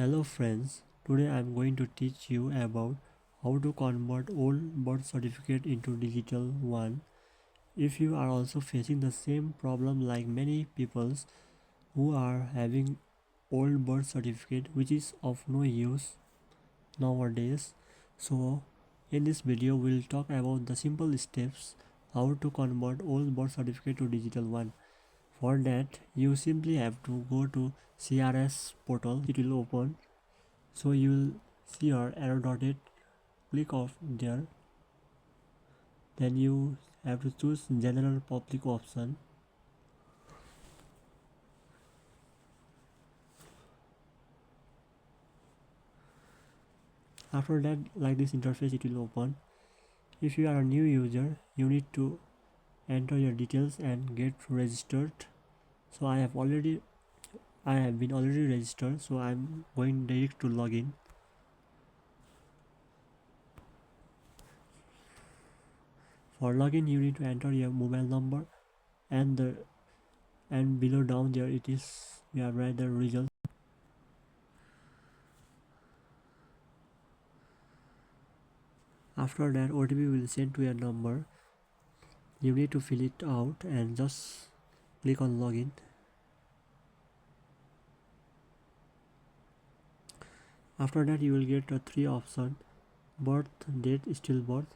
Hello friends, today I am going to teach you about how to convert old birth certificate into digital one. If you are also facing the same problem like many peoples who are having old birth certificate which is of no use nowadays. So in this video we'll talk about the simple steps how to convert old birth certificate to digital one. For that you simply have to go to CRS portal. It will open, so you will see your arrow dotted, click off there, then you have to choose general public option. After that, like this interface it will open. If you are a new user, you need to enter your details and get registered. So I have been already registered, so I'm going direct to login. For login you need to enter your mobile number and below down there it is we have read the results. After that OTP will send to your number. You need to fill it out and just click on login. After that you will get a three option: birth, date, still birth.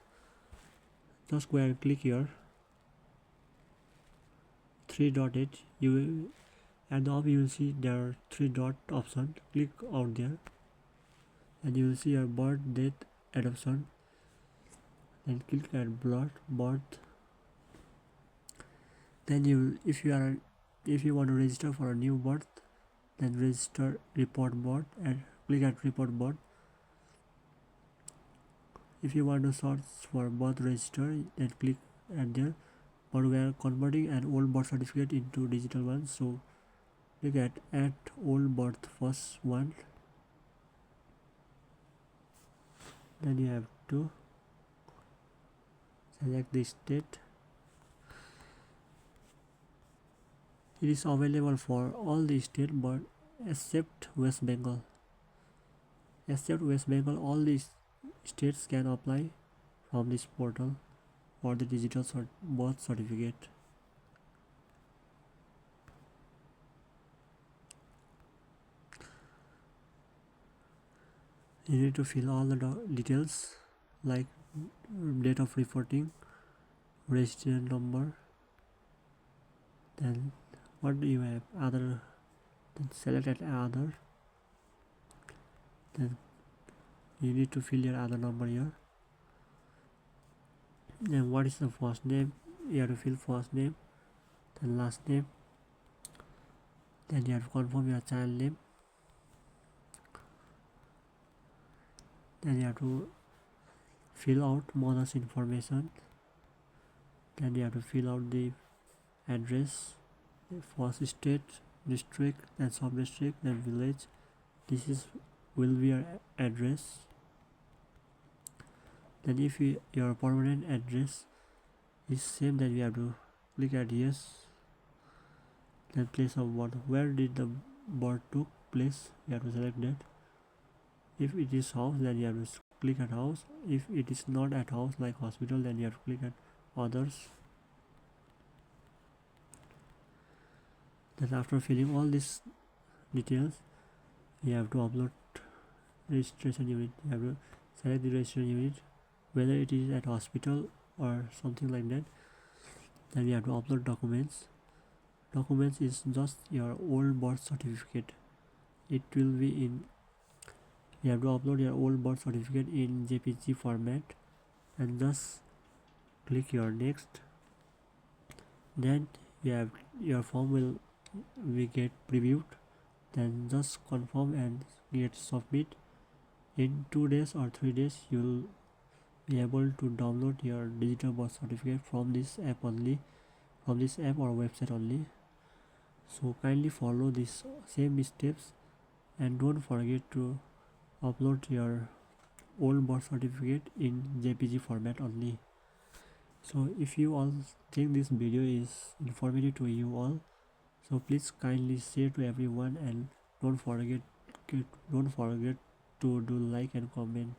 Just go and click here, three dot it. You will, at the top you will see there are three dot option. Click out there and you will see your birth, date, adoption. Then click at birth. Then if you want to register for a new birth, then register report birth and click at report birth. If you want to search for birth register, then click at there. But we are converting an old birth certificate into digital one, so click at add old birth first one. Then you have to select the state. It is available for all the state but except West Bengal. Except West Bengal, all these states can apply from this portal for the digital birth certificate. You need to fill all the details like date of reporting, registered number, then what do you have, other, then select at other, then you need to fill your other number here. Then what is the first name, you have to fill first name, then last name, then you have to confirm your child name, then you have to fill out mother's information, then you have to fill out the address, first state, district, then sub district, then village. This is will be your address. Then if your permanent address is same, then we have to click at yes. Then place of birth, where did the birth took place, you have to select that. If it is house, then you have to click at house. If it is not at house like hospital, then you have to click at others. Then after filling all these details, you have to upload registration unit. You have to select the registration unit, whether it is at hospital or something like that. Then you have to upload documents. Documents is just your old birth certificate. It will be in, you have to upload your old birth certificate in JPG format and just click your next. Then you have your form will we get previewed, then just confirm and get submit. In 2 days or 3 days you will be able to download your digital birth certificate from this app only, from this app or website only. So kindly follow these same steps and don't forget to upload your old birth certificate in JPG format only. So if you all think this video is informative to you all, so please kindly share to everyone and don't forget don't forget to do like and comment.